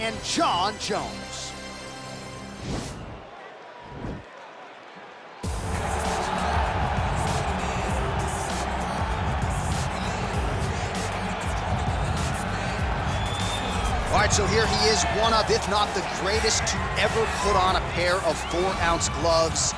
and Jon Jones. All right, so here he is, one of, if not the greatest to ever put on a pair of 4-ounce gloves.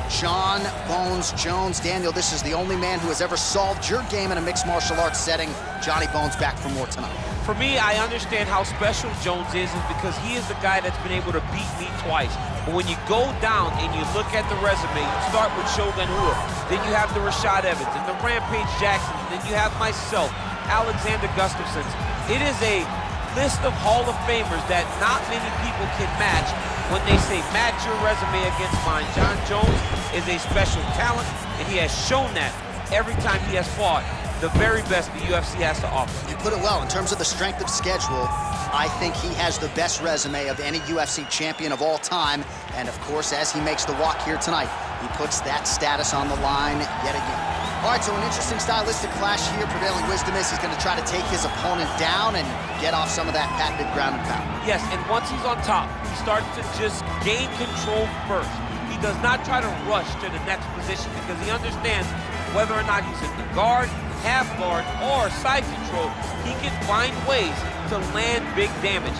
Jon Bones Jones. Daniel, this is the only man who has ever solved your game in a mixed martial arts setting. Johnny Bones back for more tonight. For me, I understand how special Jones is because he is the guy that's been able to beat me twice. But when you go down and you look at the resume, you start with Shogun Rua, then you have the Rashad Evans, and the Rampage Jackson, then you have myself, Alexander Gustafsson. It is a list of Hall of Famers that not many people can match. When they say match your resume against mine, Jon Jones is a special talent, and he has shown that every time he has fought the very best the UFC has to offer. You put it well. In terms of the strength of schedule, I think he has the best resume of any UFC champion of all time. And of course, as he makes the walk here tonight, he puts that status on the line yet again. All right, so an interesting stylistic clash here. Prevailing wisdom is he's going to try to take his opponent down and get off some of that patented ground and pound. Yes, and once he's on top, he starts to just gain control first. He does not try to rush to the next position because he understands whether or not he's in the guard, half guard, or side control, he can find ways to land big damage.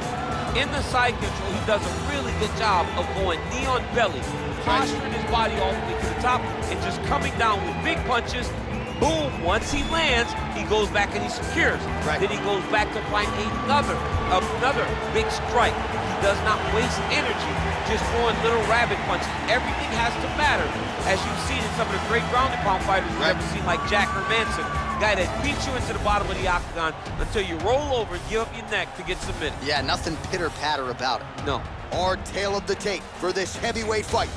In the side control, he does a really good job of going knee on belly, posturing his body all the way to the top, and just coming down with big punches. Boom, once he lands, he goes back and he secures. Right. Then he goes back to find another big strike. He does not waste energy just throwing little rabbit punches. Everything has to matter, as you've seen in some of the great ground and pound fighters we've ever seen, like Jack Hermanson, guy that beats you into the bottom of the octagon until you roll over and give up your neck to get submitted. Yeah, nothing pitter-patter about it. No. Our tale of the tape for this heavyweight fight.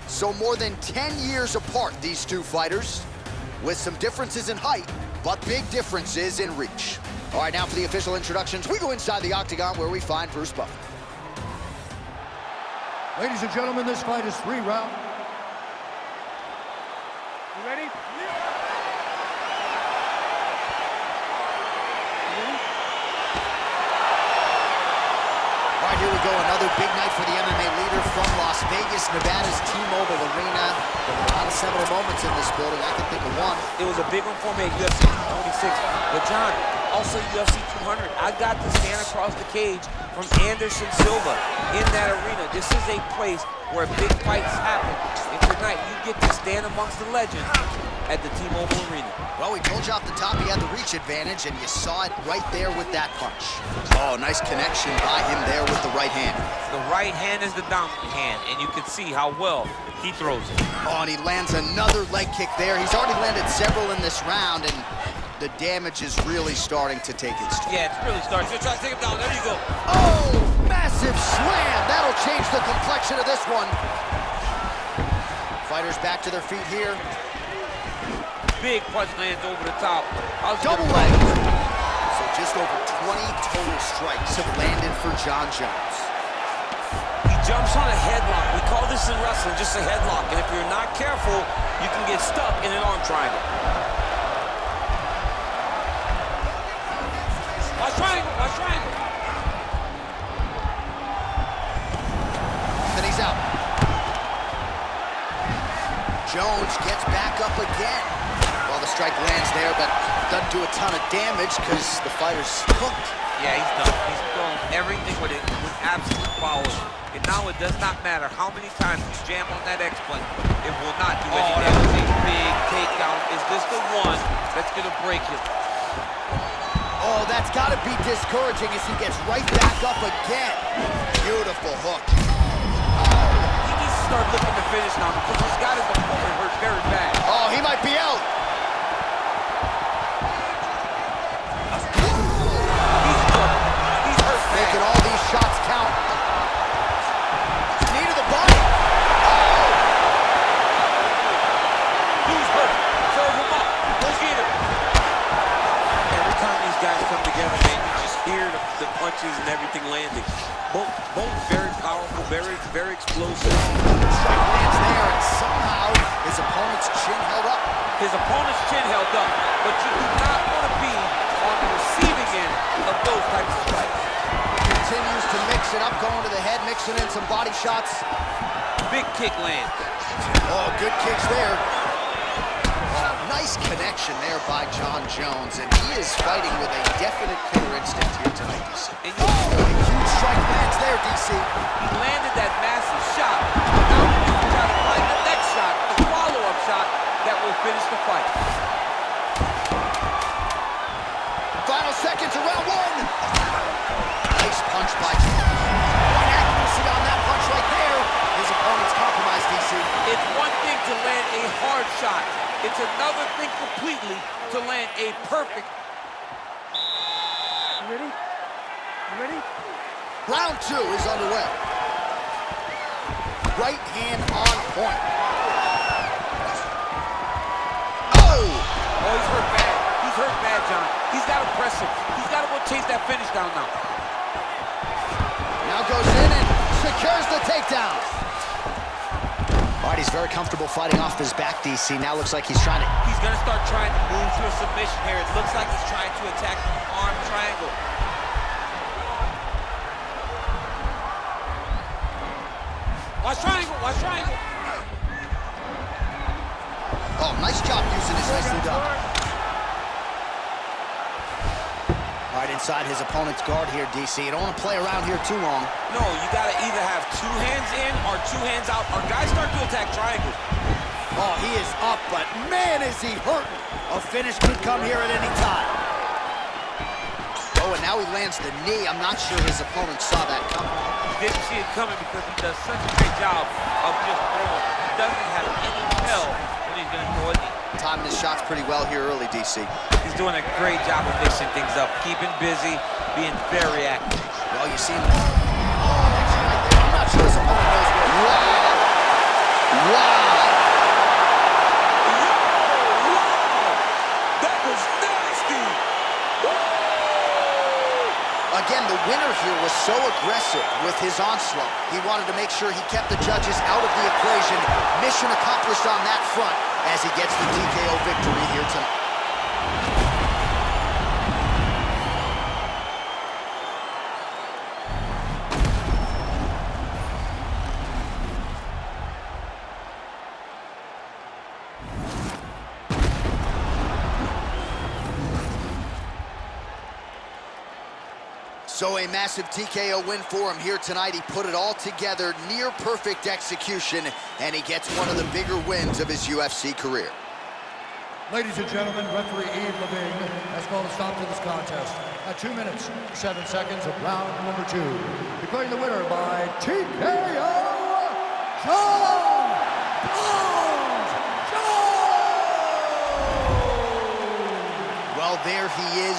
So more than 10 years apart, these two fighters, with some differences in height, but big differences in reach. All right, now for the official introductions, we go inside the octagon where we find Bruce Buffer. Ladies and gentlemen, this fight is 3 rounds. You ready? All right, here we go, another big night for the MMA leader from Las Vegas, Nevada's T-Mobile Arena. There were a lot of seminal moments in this building. I can think of one. It was a big one for me at UFC 226. But John, also UFC 200, I got to stand across the cage from Anderson Silva in that arena. This is a place where big fights happen. And tonight, you get to stand amongst the legends at the T-Mobile Arena. Well, we told you off the top he had the reach advantage, and you saw it right there with that punch. Oh, nice connection by him there with the right hand. The right hand is the dominant hand, and you can see how well he throws it. Oh, and he lands another leg kick there. He's already landed several in this round, and the damage is really starting to take its toll. Yeah, it's really starting. Just try to take him down. There you go. Oh, massive slam. That'll change the complexion of this one. Fighters back to their feet here. Big punch lands over the top. Double leg. So just over 20 total strikes have landed for Jon Jones. He jumps on a headlock. We call this in wrestling just a headlock. And if you're not careful, you can get stuck in an arm triangle. Watch triangle, watch triangle. Then he's out. Jones gets back up again. Well, the strike lands there, but doesn't do a ton of damage because the fighter's hooked. Yeah, he's done. He's thrown everything with it with absolute power. And now it does not matter how many times you jam on that X button. It will not do anything. That was a big takedown. Is this the one that's going to break him? Oh, that's got to be discouraging as he gets right back up again. Beautiful hook. He needs to start looking to finish now because he's got his opponent hurt very bad. Oh, he might be out. He's hurt bad. Making all these shots count. Knee to the body. Oh! He's hurt. Serve him up. Go get him. Every time these guys come together, man, you just hear the punches and everything landing. Both very powerful, very explosive. Strike lands there, and somehow his opponent's chin held up. His opponent's chin held up, but you do not want to be on the receiving end of those types of strikes. continues to mix it up, going to the head, mixing in some body shots. Big kick lands. Oh, good kicks there. Oh, nice connection there by John Jones, and he is fighting with a definite killer instinct here tonight, DC. And Oh, a huge strike lands there, DC. he landed that massive shot. Now he needs to try to find the next shot, a follow-up shot that will finish the fight. Final seconds of round one. Nice punch by Jones. Point accuracy on that punch right there. His opponent's compromised, DC. It's one thing to land a hard shot. It's another thing completely to land a perfect. You ready? You ready? Round two is underway. Right hand on point. Oh! Oh, he's hurt bad. He's hurt bad, John. He's got to press him. He's got to go chase that finish down now. Now goes in and secures the takedown. All right, he's very comfortable fighting off his back, DC. Now looks like he's trying to... He's going to start trying to move to a submission here. It looks like he's trying to attack the arm triangle. Watch triangle, watch triangle. Oh, nice job using his nicely done. All right, inside his opponent's guard here, DC. You don't want to play around here too long. No, you got to either have two hands in or two hands out. Our guys start to attack triangles. Oh, he is up, but man, is he hurting. A finish could come here at any time. Oh, and now he lands the knee. I'm not sure his opponent saw that coming. He didn't see it coming because he does such a great job of just throwing. He doesn't have any tell when he's going to throw a knee. Timing his shots pretty well here early, DC. He's doing a great job of mixing things up, keeping busy, being very active. Well, you see him. I'm not sure his opponent knows where. Wow! Wow! That was nasty! Again, the winner here was so aggressive with his onslaught. He wanted to make sure he kept the judges out of the equation. Mission accomplished on that front as he gets the TKO victory here tonight. So a massive TKO win for him here tonight. He put it all together, near perfect execution, and he gets one of the bigger wins of his UFC career. Ladies and gentlemen, referee Ian Levine has called a stop to this contest at 2 minutes, 7 seconds of round number 2. Declaring the winner by TKO, John Jones! Well, there he is.